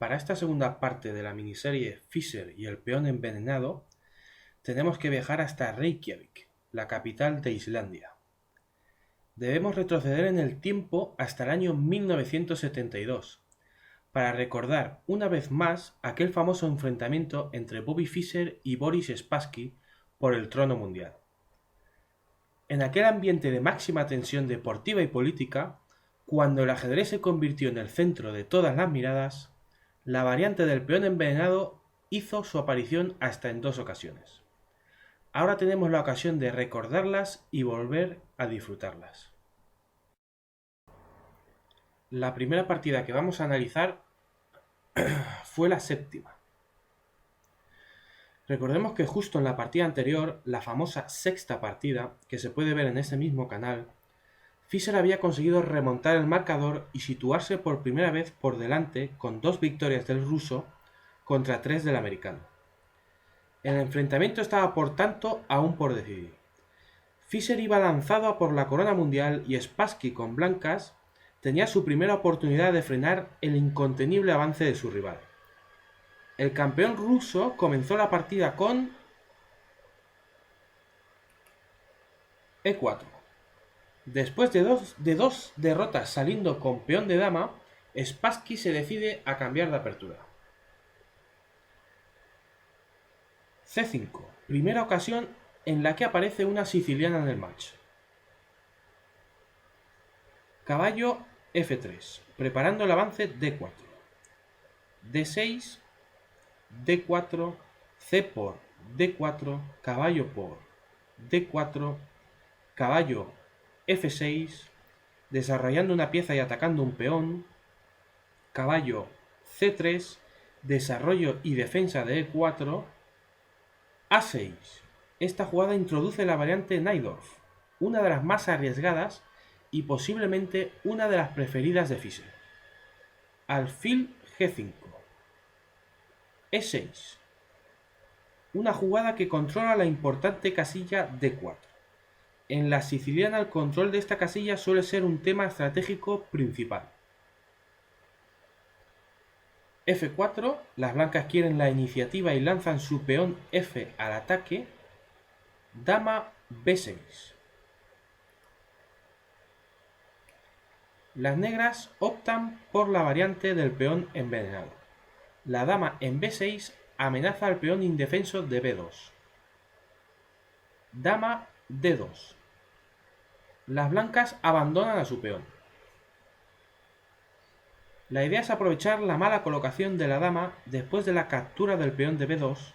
Para esta segunda parte de la miniserie Fischer y el peón envenenado, tenemos que viajar hasta Reykjavik, la capital de Islandia. Debemos retroceder en el tiempo hasta el año 1972, para recordar una vez más aquel famoso enfrentamiento entre Bobby Fischer y Boris Spassky por el trono mundial. En aquel ambiente de máxima tensión deportiva y política, cuando el ajedrez se convirtió en el centro de todas las miradas, la variante del peón envenenado hizo su aparición hasta en 2 ocasiones. Ahora tenemos la ocasión de recordarlas y volver a disfrutarlas. La primera partida que vamos a analizar fue la séptima. Recordemos que justo en la partida anterior, la famosa sexta partida, que se puede ver en ese mismo canal, Fischer había conseguido remontar el marcador y situarse por primera vez por delante con 2 victorias del ruso contra 3 del americano. El enfrentamiento estaba por tanto aún por decidir. Fischer iba lanzado a por la corona mundial y Spassky con blancas tenía su primera oportunidad de frenar el incontenible avance de su rival. El campeón ruso comenzó la partida con E4. Después de dos derrotas saliendo con peón de dama, Spassky se decide a cambiar de apertura. C5, primera ocasión en la que aparece una siciliana en el match. Caballo F3, preparando el avance D4. D6, D4, C por D4, caballo por D4, caballo F6, desarrollando una pieza y atacando un peón, caballo C3, desarrollo y defensa de E4, A6. Esta jugada introduce la variante Najdorf, una de las más arriesgadas y posiblemente una de las preferidas de Fischer. Alfil G5. E6. Una jugada que controla la importante casilla D4. En la siciliana el control de esta casilla suele ser un tema estratégico principal. F4, las blancas quieren la iniciativa y lanzan su peón F al ataque. Dama B6. Las negras optan por la variante del peón envenenado. La dama en B6 amenaza al peón indefenso de B2. Dama D2. Las blancas abandonan a su peón. La idea es aprovechar la mala colocación de la dama después de la captura del peón de B2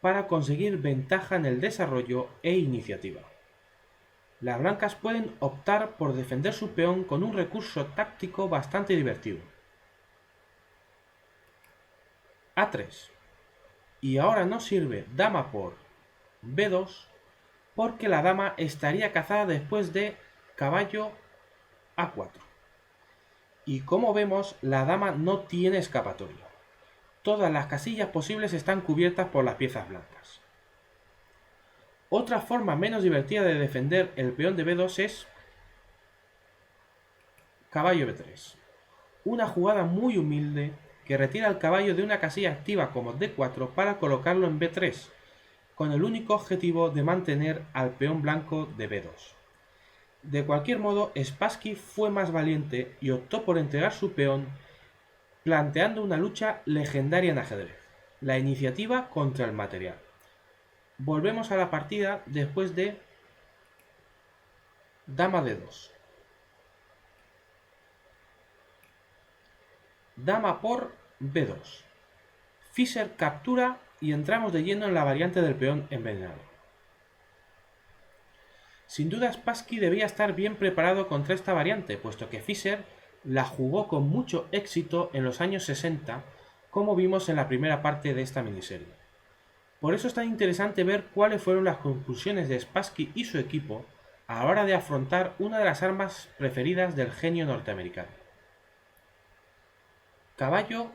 para conseguir ventaja en el desarrollo e iniciativa. Las blancas pueden optar por defender su peón con un recurso táctico bastante divertido. A3. Y ahora no sirve dama por B2 porque la dama estaría cazada después de caballo A4. Y como vemos, la dama no tiene escapatoria. Todas las casillas posibles están cubiertas por las piezas blancas. Otra forma menos divertida de defender el peón de B2 es caballo B3. Una jugada muy humilde que retira al caballo de una casilla activa como D4 para colocarlo en B3, con el único objetivo de mantener al peón blanco de B2. De cualquier modo, Spassky fue más valiente y optó por entregar su peón, planteando una lucha legendaria en ajedrez, la iniciativa contra el material. Volvemos a la partida después de dama D2. Dama por B2. Fischer captura y entramos de lleno en la variante del peón envenenado. Sin duda Spassky debía estar bien preparado contra esta variante, puesto que Fischer la jugó con mucho éxito en los años 60, como vimos en la primera parte de esta miniserie. Por eso es tan interesante ver cuáles fueron las conclusiones de Spassky y su equipo a la hora de afrontar una de las armas preferidas del genio norteamericano. Caballo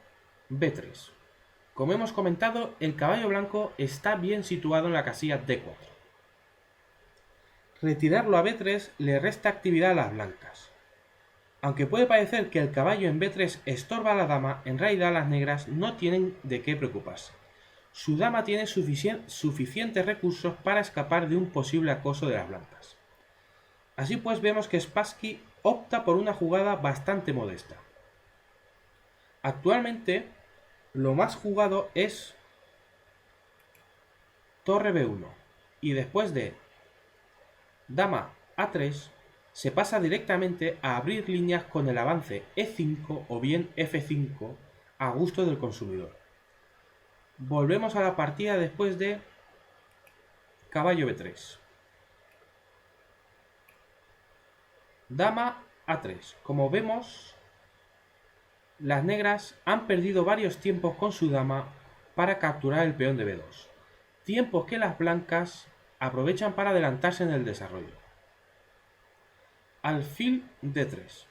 B3. Como hemos comentado, el caballo blanco está bien situado en la casilla D4. Retirarlo a B3 le resta actividad a las blancas. Aunque puede parecer que el caballo en b3 estorba a la dama, en realidad las negras no tienen de qué preocuparse. Su dama tiene suficientes recursos para escapar de un posible acoso de las blancas. Así pues vemos que Spassky opta por una jugada bastante modesta. Actualmente lo más jugado es torre b1 y después de dama a3 se pasa directamente a abrir líneas con el avance e5 o bien f5 a gusto del consumidor. Volvemos a la partida después de caballo b3. Dama a3. Como vemos, las negras han perdido varios tiempos con su dama para capturar el peón de b2. Tiempos que las blancas aprovechan para adelantarse en el desarrollo. Alfil d3.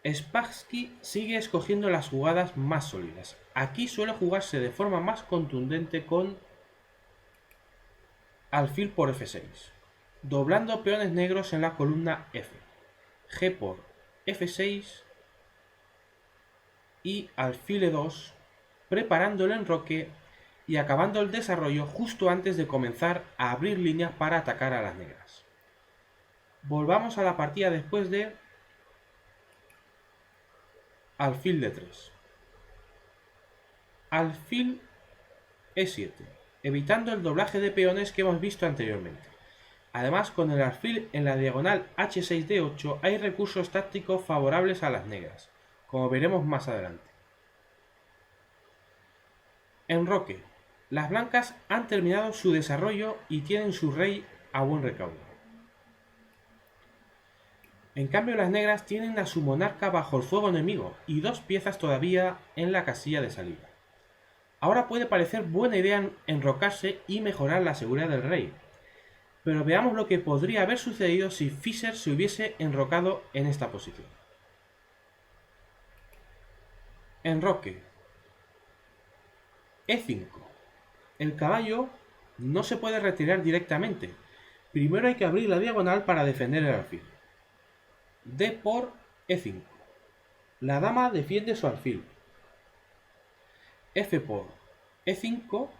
Spassky sigue escogiendo las jugadas más sólidas. Aquí suele jugarse de forma más contundente con alfil por f6, doblando peones negros en la columna f, g por f6 y alfil e2, preparando el enroque y acabando el desarrollo justo antes de comenzar a abrir líneas para atacar a las negras. Volvamos a la partida después de alfil d3. Alfil e7, evitando el doblaje de peones que hemos visto anteriormente. Además, con el alfil en la diagonal h6d8 hay recursos tácticos favorables a las negras, como veremos más adelante. Enroque. Las blancas han terminado su desarrollo y tienen su rey a buen recaudo. En cambio, las negras tienen a su monarca bajo el fuego enemigo y dos piezas todavía en la casilla de salida. Ahora puede parecer buena idea enrocarse y mejorar la seguridad del rey, pero veamos lo que podría haber sucedido si Fischer se hubiese enrocado en esta posición. Enroque. E5. El caballo no se puede retirar directamente. Primero hay que abrir la diagonal para defender el alfil. D por E5. La dama defiende su alfil. F por E5.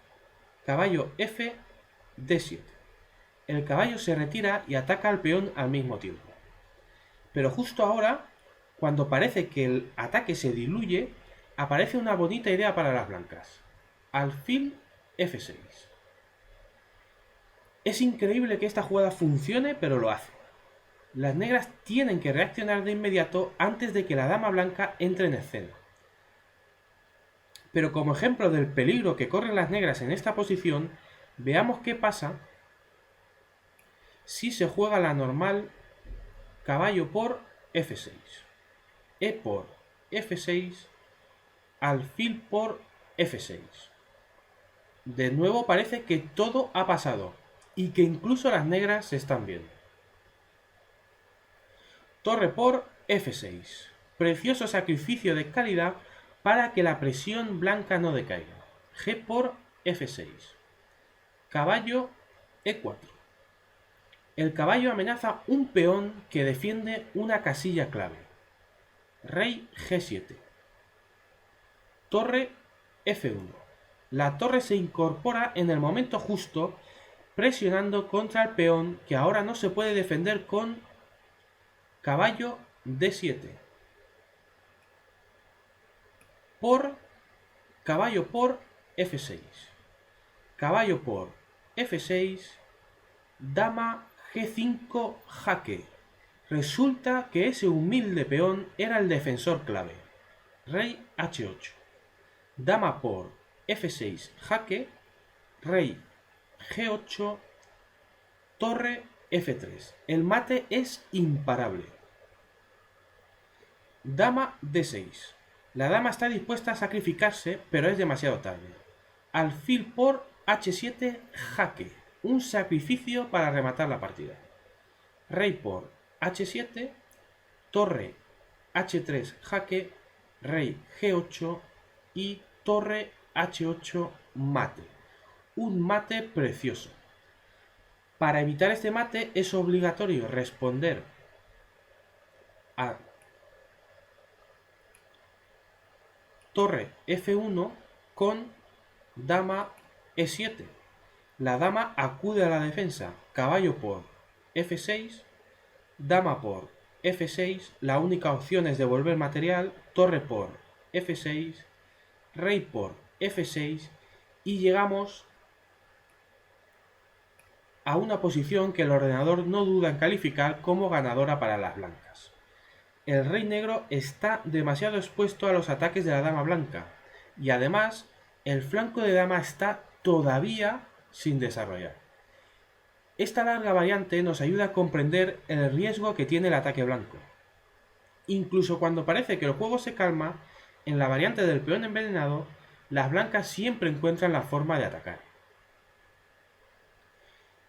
Caballo F, D7. El caballo se retira y ataca al peón al mismo tiempo. Pero justo ahora, cuando parece que el ataque se diluye, aparece una bonita idea para las blancas. Alfil F6. Es increíble que esta jugada funcione, pero lo hace. Las negras tienen que reaccionar de inmediato antes de que la dama blanca entre en escena. Pero como ejemplo del peligro que corren las negras en esta posición, veamos qué pasa si se juega la normal caballo por F6, E por F6, alfil por F6. De nuevo parece que todo ha pasado y que incluso las negras se están viendo. Torre por F6. Precioso sacrificio de calidad para que la presión blanca no decaiga. G por F6. Caballo E4. El caballo amenaza un peón que defiende una casilla clave. Rey G7. Torre F1. La torre se incorpora en el momento justo, presionando contra el peón que ahora no se puede defender con caballo D7. Caballo por F6. Caballo por F6. Dama G5 jaque. Resulta que ese humilde peón era el defensor clave. Rey H8. Dama por F6 jaque. Rey G8. Torre F3. El mate es imparable. Dama D6. La dama está dispuesta a sacrificarse, pero es demasiado tarde. Alfil por H7 jaque. Un sacrificio para rematar la partida. Rey por H7. Torre H3 jaque. Rey G8 y torre H8 mate. Un mate precioso. Para evitar este mate es obligatorio responder a torre F1 con dama E7. La dama acude a la defensa, caballo por F6, dama por F6, la única opción es devolver material, torre por F6, rey por F6 y llegamos a una posición que el ordenador no duda en calificar como ganadora para las blancas. El rey negro está demasiado expuesto a los ataques de la dama blanca y además el flanco de dama está todavía sin desarrollar. Esta larga variante nos ayuda a comprender el riesgo que tiene el ataque blanco. Incluso cuando parece que el juego se calma, en la variante del peón envenenado, las blancas siempre encuentran la forma de atacar.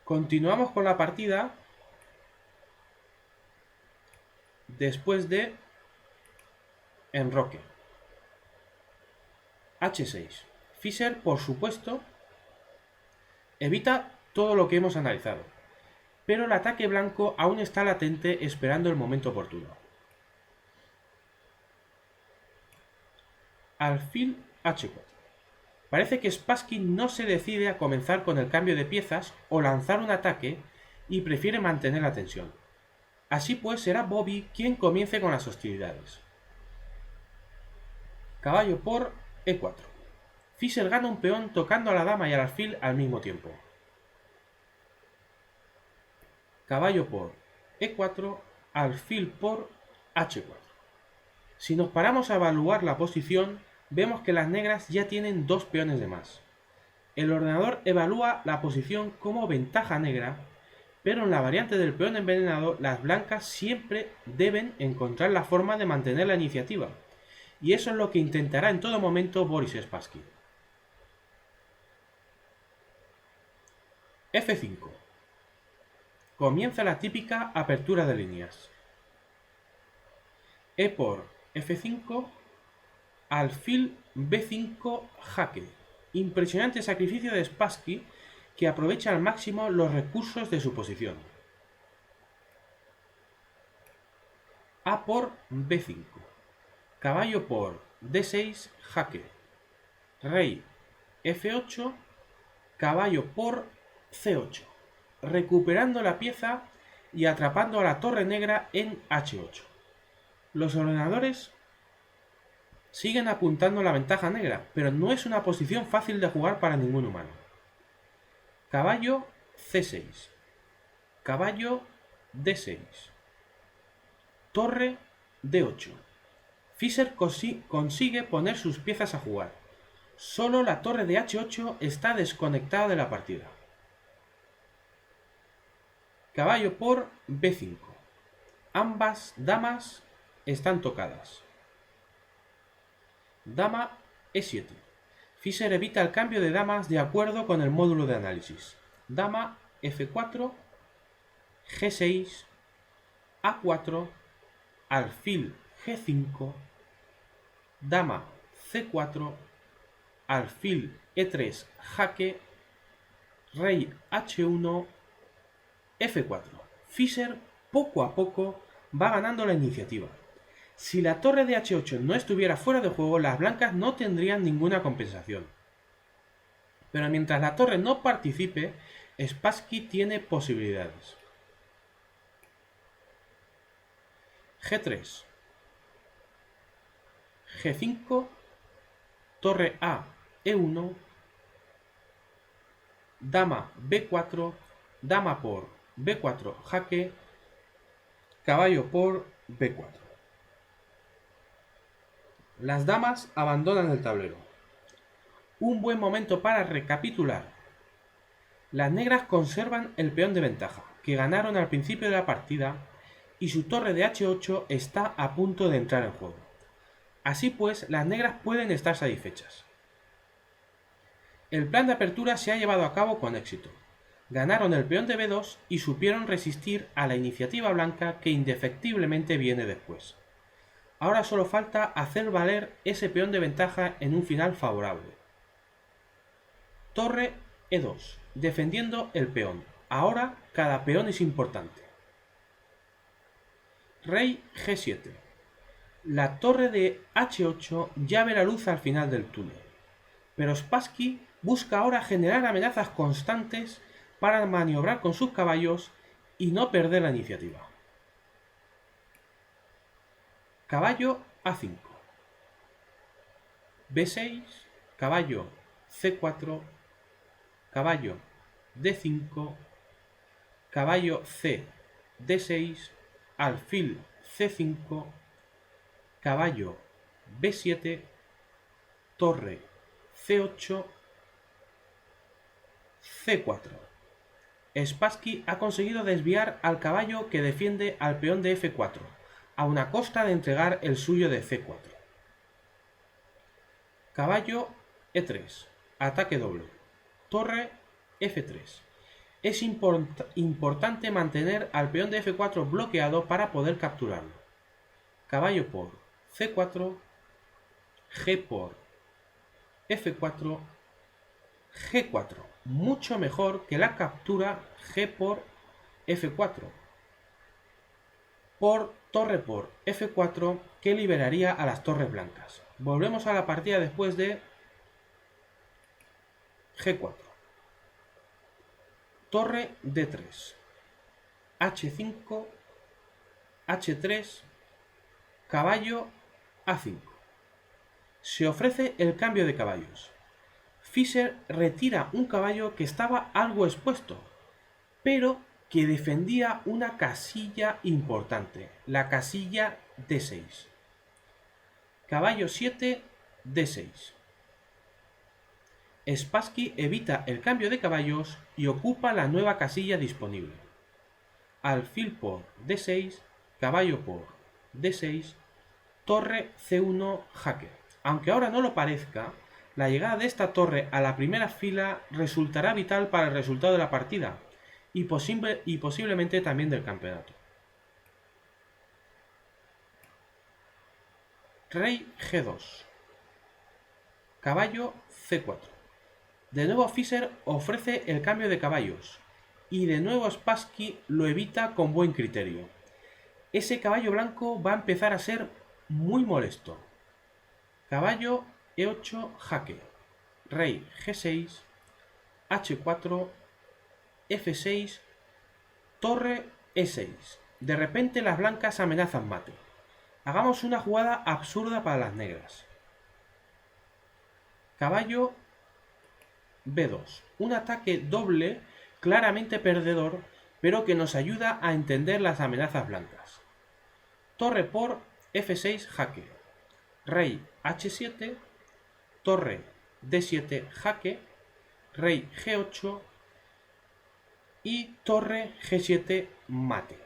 Continuamos con la partida después de enroque. H6. Fischer, por supuesto, evita todo lo que hemos analizado, pero el ataque blanco aún está latente esperando el momento oportuno. Alfil H4. Parece que Spassky no se decide a comenzar con el cambio de piezas o lanzar un ataque y prefiere mantener la tensión. Así pues será Bobby quien comience con las hostilidades. Caballo por E4. Fischer gana un peón tocando a la dama y al alfil al mismo tiempo. Caballo por E4, alfil por H4. Si nos paramos a evaluar la posición, vemos que las negras ya tienen 2 peones de más. El ordenador evalúa la posición como ventaja negra, pero en la variante del peón envenenado, las blancas siempre deben encontrar la forma de mantener la iniciativa, y eso es lo que intentará en todo momento Boris Spassky. F5. Comienza la típica apertura de líneas. E por F5, alfil B5 jaque. Impresionante sacrificio de Spassky que aprovecha al máximo los recursos de su posición. A por B5. Caballo por D6 jaque. Rey F8. Caballo por C8. Recuperando la pieza y atrapando a la torre negra en H8. Los ordenadores siguen apuntando la ventaja negra, pero no es una posición fácil de jugar para ningún humano. Caballo C6. Caballo D6. Torre D8. Fischer consigue poner sus piezas a jugar. Solo la torre de H8 está desconectada de la partida. Caballo por B5. Ambas damas están tocadas. Dama E7. Fischer evita el cambio de damas de acuerdo con el módulo de análisis. Dama F4, G6, A4, alfil G5, dama C4, alfil E3 jaque, rey H1, F4. Fischer poco a poco va ganando la iniciativa. Si la torre de H8 no estuviera fuera de juego, las blancas no tendrían ninguna compensación. Pero mientras la torre no participe, Spassky tiene posibilidades. G3, G5, torre A, E1, dama B4, dama por B4 jaque, caballo por B4. Las damas abandonan el tablero. Un buen momento para recapitular. Las negras conservan el peón de ventaja, que ganaron al principio de la partida, y su torre de H8 está a punto de entrar en juego. Así pues, las negras pueden estar satisfechas. El plan de apertura se ha llevado a cabo con éxito. Ganaron el peón de B2 y supieron resistir a la iniciativa blanca que indefectiblemente viene después. Ahora solo falta hacer valer ese peón de ventaja en un final favorable. Torre E2, defendiendo el peón. Ahora cada peón es importante. Rey G7. La torre de H8 ya ve la luz al final del túnel, pero Spassky busca ahora generar amenazas constantes para maniobrar con sus caballos y no perder la iniciativa. Caballo A5, B6, caballo C4, caballo D5, caballo C, D6, alfil C5, caballo B7, torre C8, C4. Spassky ha conseguido desviar al caballo que defiende al peón de F4, a una costa de entregar el suyo de C4. Caballo E3, ataque doble, torre F3. Es importante mantener al peón de F4 bloqueado para poder capturarlo. Caballo por C4, G por F4, G4. Mucho mejor que la captura G por F4. Por torre por F4 que liberaría a las torres blancas. Volvemos a la partida después de G4. Torre D3. H5, H3, caballo A5. Se ofrece el cambio de caballos. Fischer retira un caballo que estaba algo expuesto, pero que defendía una casilla importante, la casilla D6. Caballo 7, D6. Spassky evita el cambio de caballos y ocupa la nueva casilla disponible. Alfil por D6, caballo por D6, torre C1 jaque. Aunque ahora no lo parezca, la llegada de esta torre a la primera fila resultará vital para el resultado de la partida y posiblemente también del campeonato. Rey G2, caballo C4. De nuevo Fischer ofrece el cambio de caballos y de nuevo Spassky lo evita con buen criterio. Ese caballo blanco va a empezar a ser muy molesto. Caballo E8 jaque, rey G6, H4, F6, torre E6. De repente las blancas amenazan mate. Hagamos una jugada absurda para las negras. Caballo B2. Un ataque doble claramente perdedor, pero que nos ayuda a entender las amenazas blancas. Torre por F6 jaque. Rey H7, torre D7 jaque, rey G8 y torre G7 mate.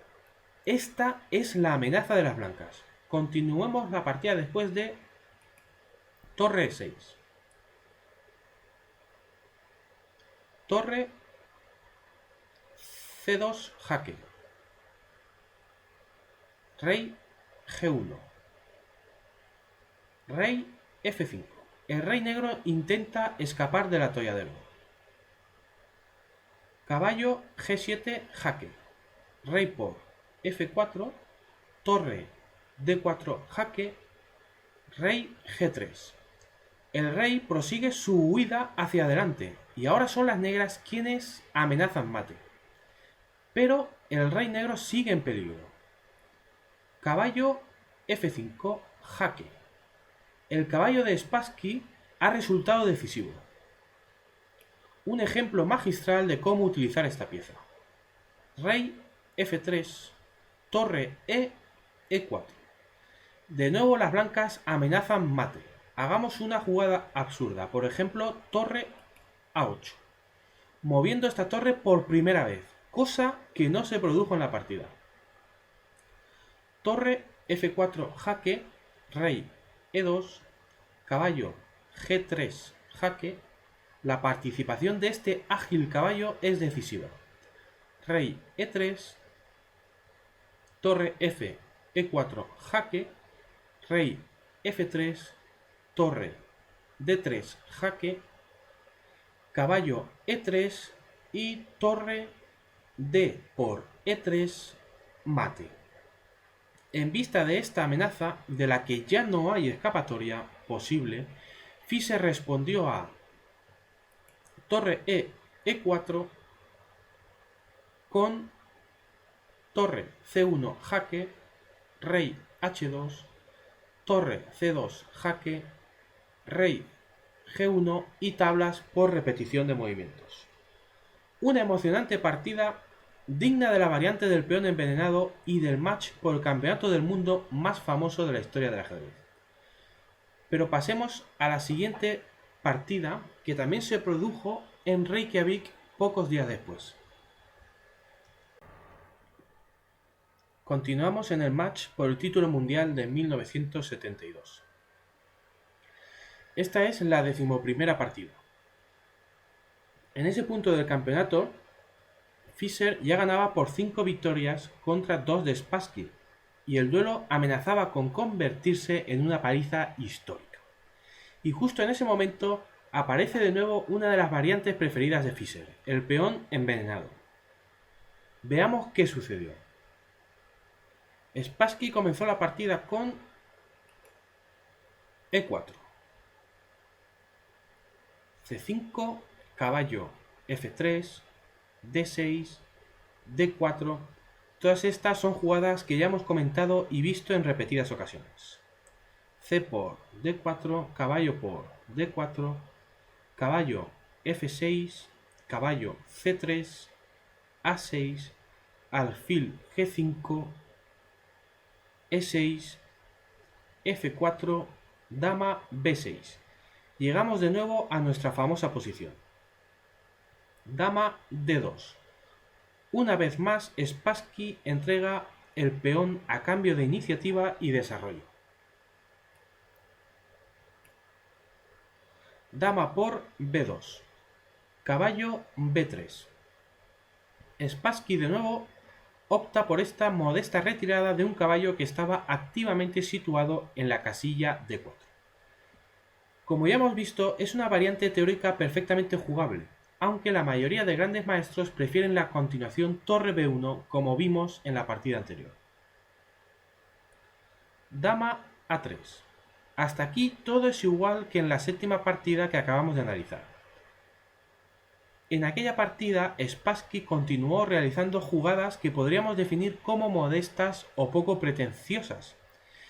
Esta es la amenaza de las blancas. Continuemos la partida después de torre E6. Torre C2 jaque. Rey G1. Rey F5. El rey negro intenta escapar del atolladero. Caballo G7 jaque. Rey por F4. Torre D4 jaque. Rey G3. El rey prosigue su huida hacia adelante y ahora son las negras quienes amenazan mate. Pero el rey negro sigue en peligro. Caballo F5 jaque. El caballo de Spassky ha resultado decisivo. Un ejemplo magistral de cómo utilizar esta pieza. Rey F3, torre E4. De nuevo las blancas amenazan mate. Hagamos una jugada absurda, por ejemplo, torre A8. Moviendo esta torre por primera vez, cosa que no se produjo en la partida. Torre F4 jaque, rey E2, caballo G3 jaque. La participación de este ágil caballo es decisiva. Rey E3, torre F, E4 jaque, rey F3, torre D3 jaque, caballo E3 y torre D por E3 mate. En vista de esta amenaza, de la que ya no hay escapatoria posible, Fischer respondió a torre E4 con torre C1 jaque, rey H2, torre C2 jaque, rey G1 y tablas por repetición de movimientos. Una emocionante partida digna de la variante del peón envenenado y del match por el campeonato del mundo más famoso de la historia del ajedrez. Pero pasemos a la siguiente partida, que también se produjo en Reykjavik pocos días después. Continuamos en el match por el título mundial de 1972. Esta es la 11ª partida. En ese punto del campeonato, Fischer ya ganaba por 5 victorias contra 2 de Spassky, y el duelo amenazaba con convertirse en una paliza histórica. Y justo en ese momento aparece de nuevo una de las variantes preferidas de Fischer, el peón envenenado. Veamos qué sucedió. Spassky comenzó la partida con E4, C5, caballo F3, D6, D4. Todas estas son jugadas que ya hemos comentado y visto en repetidas ocasiones. C por D4, caballo por D4, caballo F6, caballo C3, A6, alfil G5, E6, F4, dama B6. Llegamos de nuevo a nuestra famosa posición. Dama D2. Una vez más, Spassky entrega el peón a cambio de iniciativa y desarrollo. Dama por B2. Caballo B3. Spassky de nuevo opta por esta modesta retirada de un caballo que estaba activamente situado en la casilla D4. Como ya hemos visto, es una variante teórica perfectamente jugable, aunque la mayoría de grandes maestros prefieren la continuación torre B1 como vimos en la partida anterior. Dama A3. Hasta aquí todo es igual que en la 7ª partida que acabamos de analizar. En aquella partida, Spassky continuó realizando jugadas que podríamos definir como modestas o poco pretenciosas,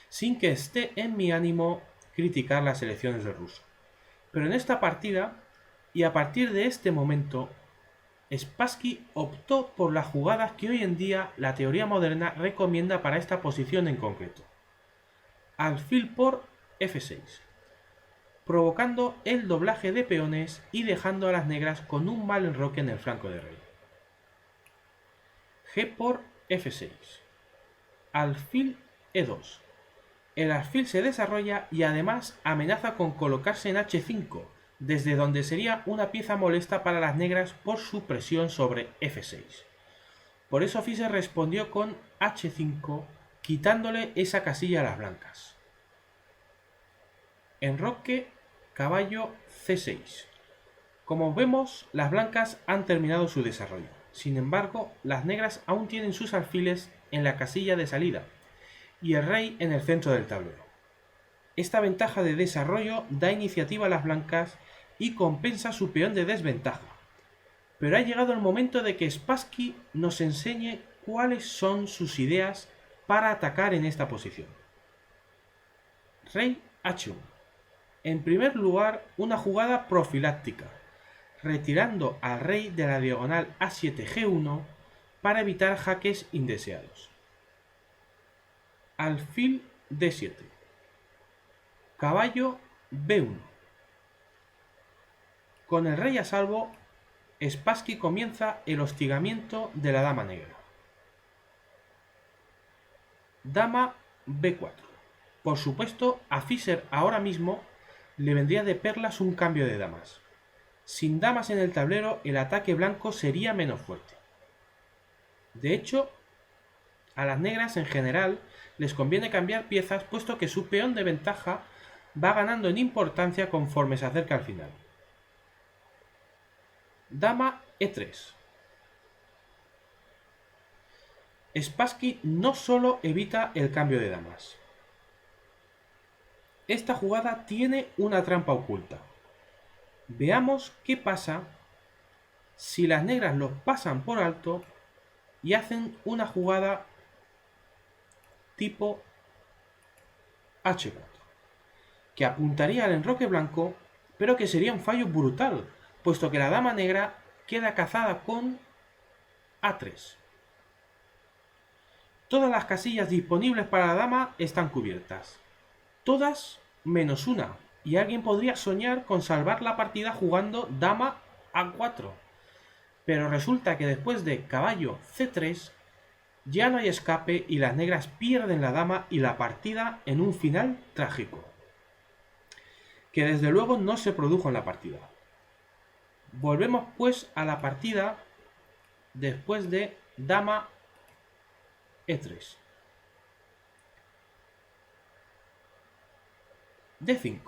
sin que esté en mi ánimo criticar las elecciones del ruso. Pero en esta partida, y a partir de este momento, Spassky optó por las jugadas que hoy en día la teoría moderna recomienda para esta posición en concreto. Alfil por F6, provocando el doblaje de peones y dejando a las negras con un mal enroque en el flanco de rey. G por F6, alfil E2. El alfil se desarrolla y además amenaza con colocarse en H5, desde donde sería una pieza molesta para las negras por su presión sobre F6. Por eso Fischer respondió con H5, quitándole esa casilla a las blancas. Enroque, caballo C6. Como vemos, las blancas han terminado su desarrollo. Sin embargo, las negras aún tienen sus alfiles en la casilla de salida y el rey en el centro del tablero. Esta ventaja de desarrollo da iniciativa a las blancas y compensa su peón de desventaja. Pero ha llegado el momento de que Spassky nos enseñe cuáles son sus ideas para atacar en esta posición. Rey H1. En primer lugar, una jugada profiláctica, retirando al rey de la diagonal A7-G1 para evitar jaques indeseados. Alfil D7. Caballo B1. Con el rey a salvo, Spassky comienza el hostigamiento de la dama negra. Dama B4. Por supuesto, a Fischer ahora mismo le vendría de perlas un cambio de damas. Sin damas en el tablero, el ataque blanco sería menos fuerte. De hecho, a las negras en general les conviene cambiar piezas, puesto que su peón de ventaja va ganando en importancia conforme se acerca al final. Dama E3. Spassky no solo evita el cambio de damas. Esta jugada tiene una trampa oculta. Veamos qué pasa si las negras los pasan por alto y hacen una jugada tipo H4, que apuntaría al enroque blanco, pero que sería un fallo brutal, puesto que la dama negra queda cazada con A3. Todas las casillas disponibles para la dama están cubiertas. Todas menos una, y alguien podría soñar con salvar la partida jugando dama A4. Pero resulta que después de caballo C3 ya no hay escape y las negras pierden la dama y la partida en un final trágico, que desde luego no se produjo en la partida. Volvemos pues a la partida después de dama E3. D5.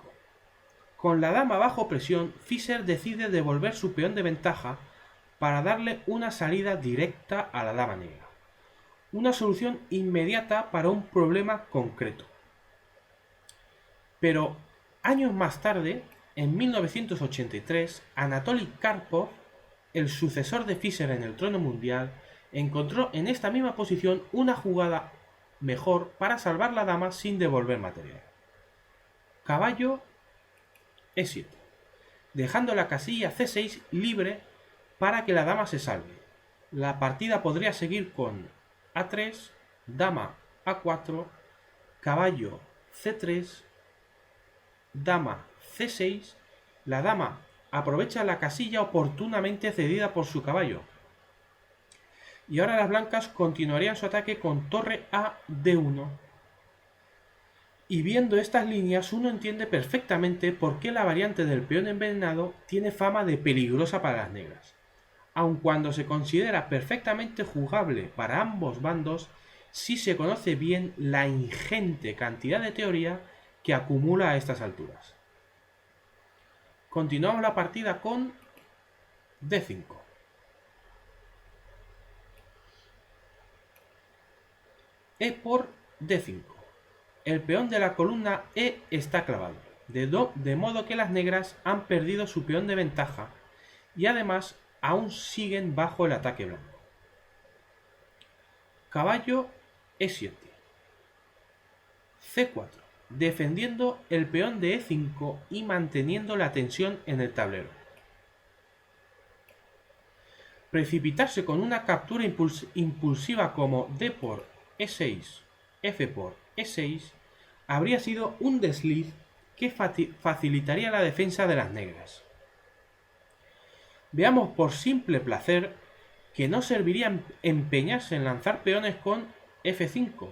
Con la dama bajo presión, Fischer decide devolver su peón de ventaja para darle una salida directa a la dama negra. Una solución inmediata para un problema concreto. Pero años más tarde, en 1983, Anatoly Karpov, el sucesor de Fischer en el trono mundial, encontró en esta misma posición una jugada mejor para salvar la dama sin devolver material. Caballo E7, dejando la casilla C6 libre para que la dama se salve. La partida podría seguir con A3, dama A4, caballo C3, dama C6. La dama aprovecha la casilla oportunamente cedida por su caballo. Y ahora las blancas continuarían su ataque con torre a D1. Y viendo estas líneas uno entiende perfectamente por qué la variante del peón envenenado tiene fama de peligrosa para las negras. Aun cuando se considera perfectamente jugable para ambos bandos, sí se conoce bien la ingente cantidad de teoría que acumula a estas alturas. Continuamos la partida con D5. E por D5. El peón de la columna E está clavado, de modo que las negras han perdido su peón de ventaja y además aún siguen bajo el ataque blanco. Caballo E7. C4. Defendiendo el peón de E5 y manteniendo la tensión en el tablero. Precipitarse con una captura impulsiva como D por E6, F por E6 habría sido un desliz que facilitaría la defensa de las negras. Veamos por simple placer que no serviría empeñarse en lanzar peones con F5,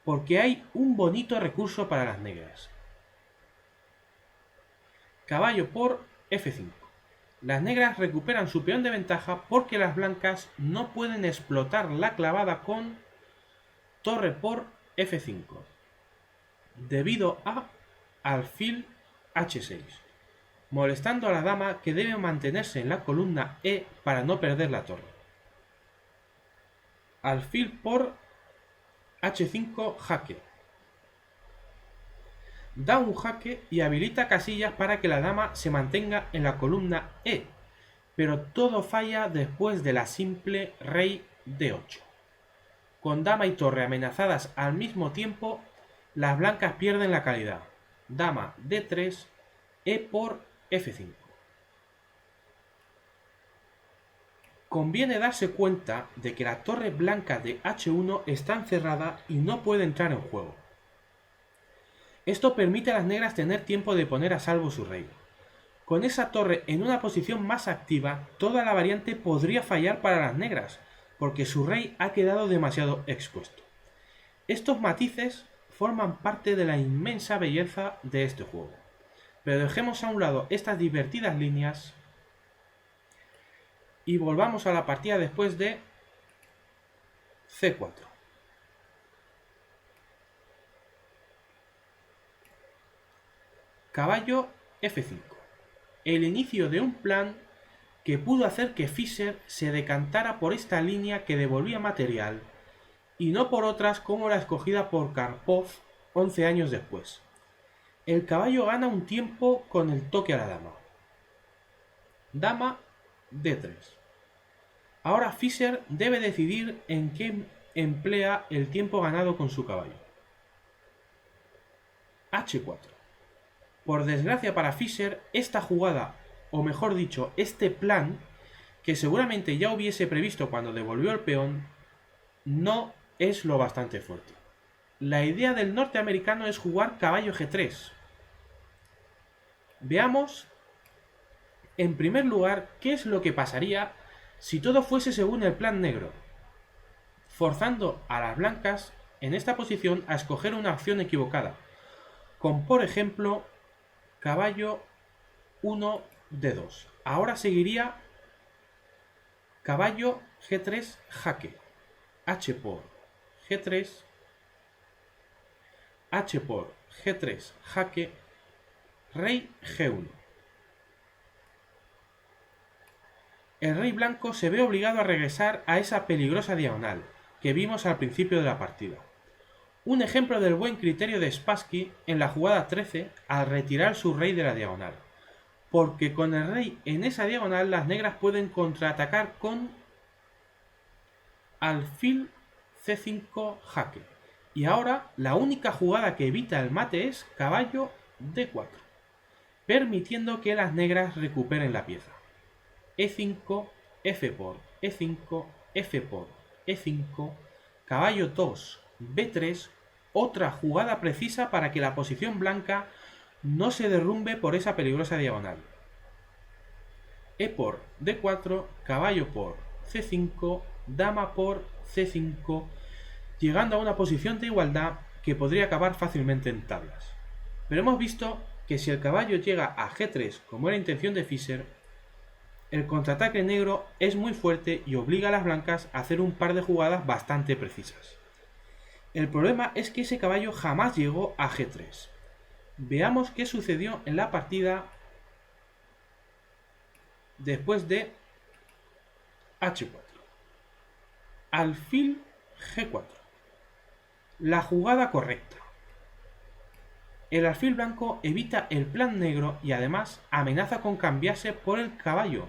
porque hay un bonito recurso para las negras. Caballo por F5. Las negras recuperan su peón de ventaja porque las blancas no pueden explotar la clavada con torre por F5, debido a alfil H6, molestando a la dama que debe mantenerse en la columna E para no perder la torre. Alfil por H5 jaque. Da un jaque y habilita casillas para que la dama se mantenga en la columna E, pero todo falla después de la simple rey D8. Con dama y torre amenazadas al mismo tiempo, las blancas pierden la calidad. Dama D3, E por F5. Conviene darse cuenta de que la torre blanca de H1 está encerrada y no puede entrar en juego. Esto permite a las negras tener tiempo de poner a salvo su rey. Con esa torre en una posición más activa, toda la variante podría fallar para las negras, porque su rey ha quedado demasiado expuesto. Estos matices forman parte de la inmensa belleza de este juego. Pero dejemos a un lado estas divertidas líneas y volvamos a la partida después de C4. Caballo F5. El inicio de un plan que pudo hacer que Fischer se decantara por esta línea que devolvía material y no por otras como la escogida por Karpov 11 años después. El caballo gana un tiempo con el toque a la dama. Dama D3. Ahora Fischer debe decidir en qué emplea el tiempo ganado con su caballo. H4. Por desgracia para Fischer, esta jugada, o mejor dicho, este plan, que seguramente ya hubiese previsto cuando devolvió el peón, no es lo bastante fuerte. La idea del norteamericano es jugar caballo G3. Veamos, en primer lugar, qué es lo que pasaría si todo fuese según el plan negro, forzando a las blancas en esta posición a escoger una acción equivocada, con por ejemplo caballo 1 D2. Ahora seguiría caballo G3 jaque, H por G3, H por G3 jaque, rey G1. El rey blanco se ve obligado a regresar a esa peligrosa diagonal que vimos al principio de la partida. Un ejemplo del buen criterio de Spassky en la jugada 13 al retirar su rey de la diagonal, porque con el rey en esa diagonal las negras pueden contraatacar con alfil C5 jaque. Y ahora la única jugada que evita el mate es caballo D4, permitiendo que las negras recuperen la pieza. E5, F por E5, F por E5, caballo 2, B3, otra jugada precisa para que la posición blanca no se derrumbe por esa peligrosa diagonal. E por D4, caballo por C5, dama por C5, llegando a una posición de igualdad que podría acabar fácilmente en tablas. Pero hemos visto que si el caballo llega a G3 como era intención de Fischer, el contraataque negro es muy fuerte y obliga a las blancas a hacer un par de jugadas bastante precisas. El problema es que ese caballo jamás llegó a G3. Veamos qué sucedió en la partida después de H4. Alfil G4. La jugada correcta. El alfil blanco evita el plan negro y además amenaza con cambiarse por el caballo,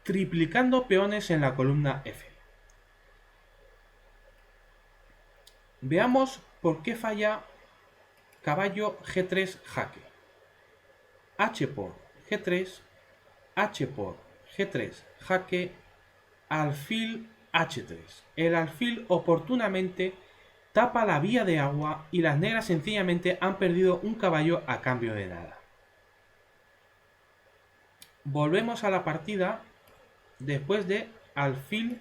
triplicando peones en la columna F. Veamos por qué falla caballo G3 jaque. H por G3, H por G3 jaque, alfil H3. El alfil oportunamente tapa la vía de agua y las negras sencillamente han perdido un caballo a cambio de nada. Volvemos a la partida después de alfil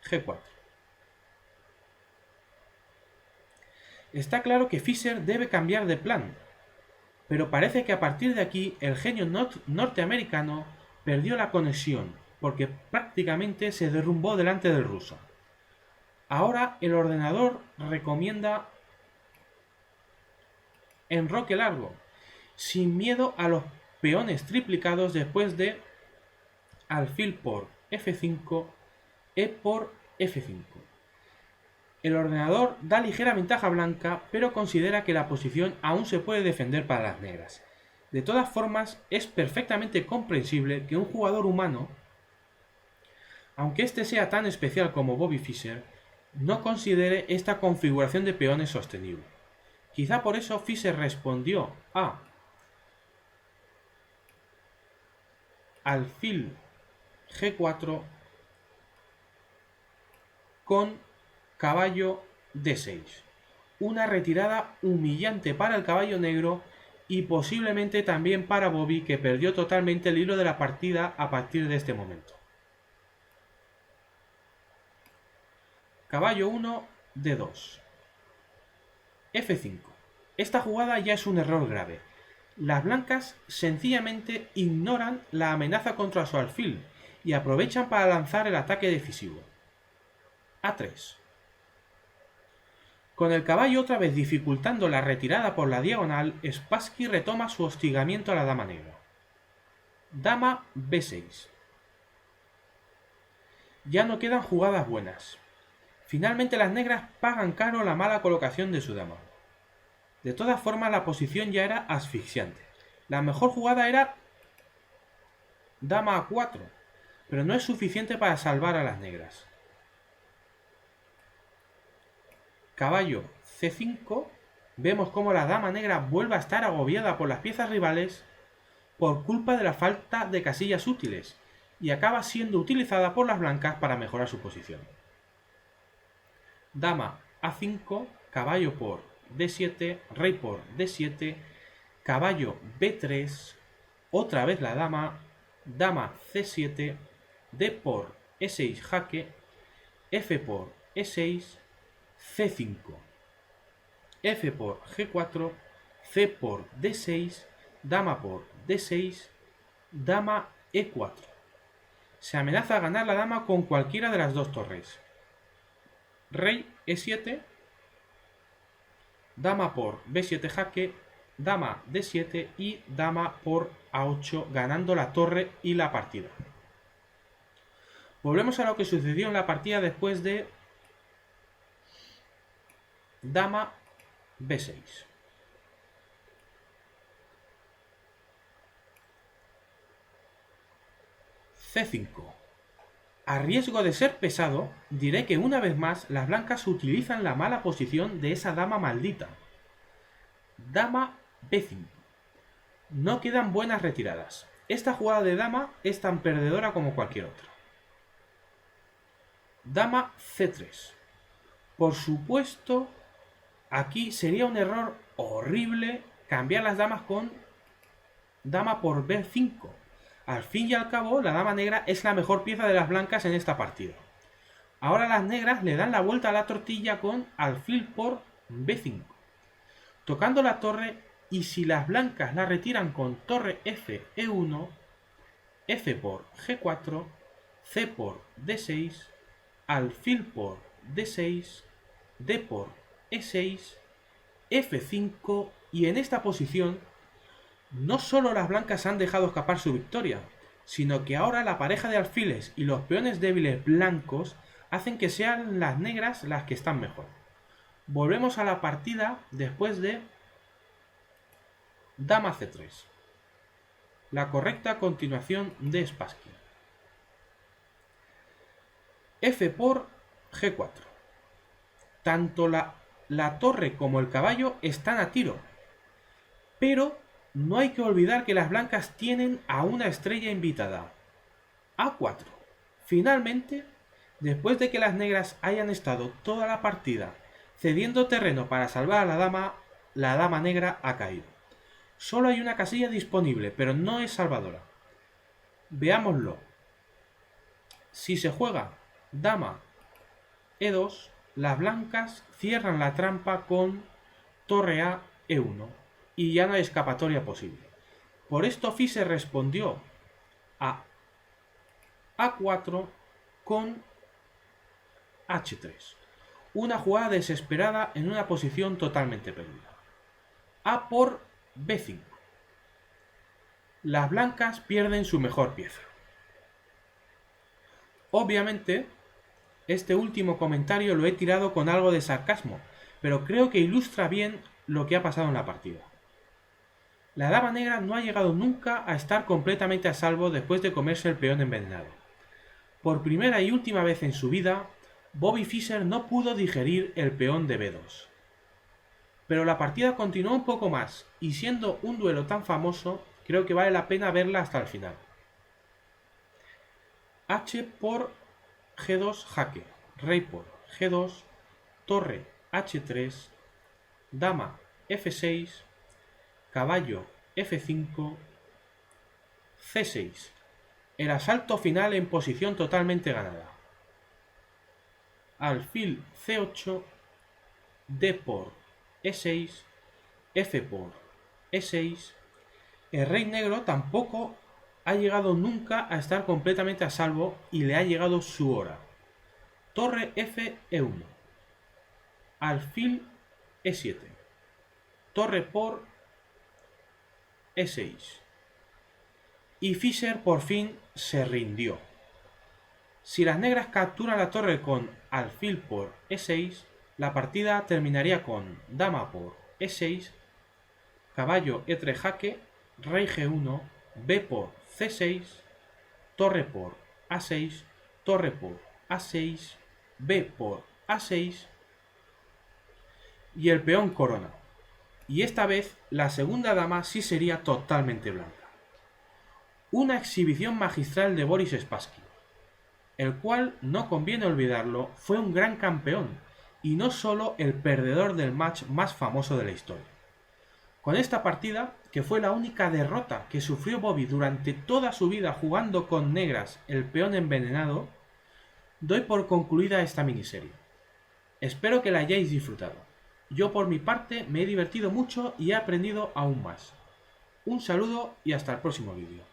G4. Está claro que Fischer debe cambiar de plan, pero parece que a partir de aquí el genio norteamericano perdió la conexión, porque prácticamente se derrumbó delante del ruso. Ahora el ordenador recomienda enroque largo, sin miedo a los peones triplicados después de alfil por F5, E por F5. El ordenador da ligera ventaja blanca, pero considera que la posición aún se puede defender para las negras. De todas formas, es perfectamente comprensible que un jugador humano, aunque este sea tan especial como Bobby Fischer, no considere esta configuración de peones sostenible. Quizá por eso Fischer respondió a alfil G4 con caballo D6. Una retirada humillante para el caballo negro y posiblemente también para Bobby, que perdió totalmente el hilo de la partida a partir de este momento. Caballo 1, D2. F5. Esta jugada ya es un error grave. Las blancas sencillamente ignoran la amenaza contra su alfil y aprovechan para lanzar el ataque decisivo. A3. Con el caballo otra vez dificultando la retirada por la diagonal, Spassky retoma su hostigamiento a la dama negra. Dama B6. Ya no quedan jugadas buenas. Finalmente las negras pagan caro la mala colocación de su dama. De todas formas la posición ya era asfixiante. La mejor jugada era dama a 4, pero no es suficiente para salvar a las negras. Caballo C5, vemos cómo la dama negra vuelve a estar agobiada por las piezas rivales por culpa de la falta de casillas útiles y acaba siendo utilizada por las blancas para mejorar su posición. Dama A5, caballo por D7, rey por D7, caballo B3, otra vez la dama, dama C7, D por E6 jaque, F por E6, C5, F por G4, C por D6, dama por D6, dama E4. Se amenaza a ganar la dama con cualquiera de las dos torres. Rey E7, dama por B7 jaque, dama D7 y dama por A8, ganando la torre y la partida. Volvemos a lo que sucedió en la partida después de dama B6. C5. A riesgo de ser pesado, diré que una vez más las blancas utilizan la mala posición de esa dama maldita. Dama B5. No quedan buenas retiradas. Esta jugada de dama es tan perdedora como cualquier otra. Dama C3. Por supuesto, aquí sería un error horrible cambiar las damas con dama por B5. Al fin y al cabo, la dama negra es la mejor pieza de las blancas en esta partida. Ahora las negras le dan la vuelta a la tortilla con alfil por B5, tocando la torre, y si las blancas la retiran con torre F, E1, F por G4, C por D6, alfil por D6, D por E6, F5, y en esta posición no solo las blancas han dejado escapar su victoria, sino que ahora la pareja de alfiles y los peones débiles blancos hacen que sean las negras las que están mejor. Volvemos a la partida después de dama C3. La correcta continuación de Spassky. F por G4. Tanto la torre como el caballo están a tiro, pero no hay que olvidar que las blancas tienen a una estrella invitada. A4. Finalmente, después de que las negras hayan estado toda la partida cediendo terreno para salvar a la dama negra ha caído. Solo hay una casilla disponible, pero no es salvadora. Veámoslo. Si se juega dama E2, las blancas cierran la trampa con torre A, E1. Y ya no hay escapatoria posible. Por esto Fischer respondió a A4 con H3. Una jugada desesperada en una posición totalmente perdida. A por B5. Las blancas pierden su mejor pieza. Obviamente, este último comentario lo he tirado con algo de sarcasmo, pero creo que ilustra bien lo que ha pasado en la partida. La dama negra no ha llegado nunca a estar completamente a salvo después de comerse el peón envenenado. Por primera y última vez en su vida, Bobby Fischer no pudo digerir el peón de B2. Pero la partida continuó un poco más, y siendo un duelo tan famoso, creo que vale la pena verla hasta el final. H por G2 jaque, rey por G2, torre H3, dama F6, caballo F5, C6. El asalto final en posición totalmente ganada. Alfil C8, D por E6, F por E6. El rey negro tampoco ha llegado nunca a estar completamente a salvo y le ha llegado su hora. Torre F, E1. Alfil E7. Torre por E6. Y Fischer por fin se rindió. Si las negras capturan la torre con alfil por e6, la partida terminaría con dama por e6, caballo e3 jaque, rey g1, b por c6, torre por a6, torre por a6, b por a6 y el peón corona. Y esta vez la segunda dama sí sería totalmente blanca. Una exhibición magistral de Boris Spassky, el cual, no conviene olvidarlo, fue un gran campeón y no solo el perdedor del match más famoso de la historia. Con esta partida, que fue la única derrota que sufrió Bobby durante toda su vida jugando con negras el peón envenenado, doy por concluida esta miniserie. Espero que la hayáis disfrutado. Yo por mi parte me he divertido mucho y he aprendido aún más. Un saludo y hasta el próximo vídeo.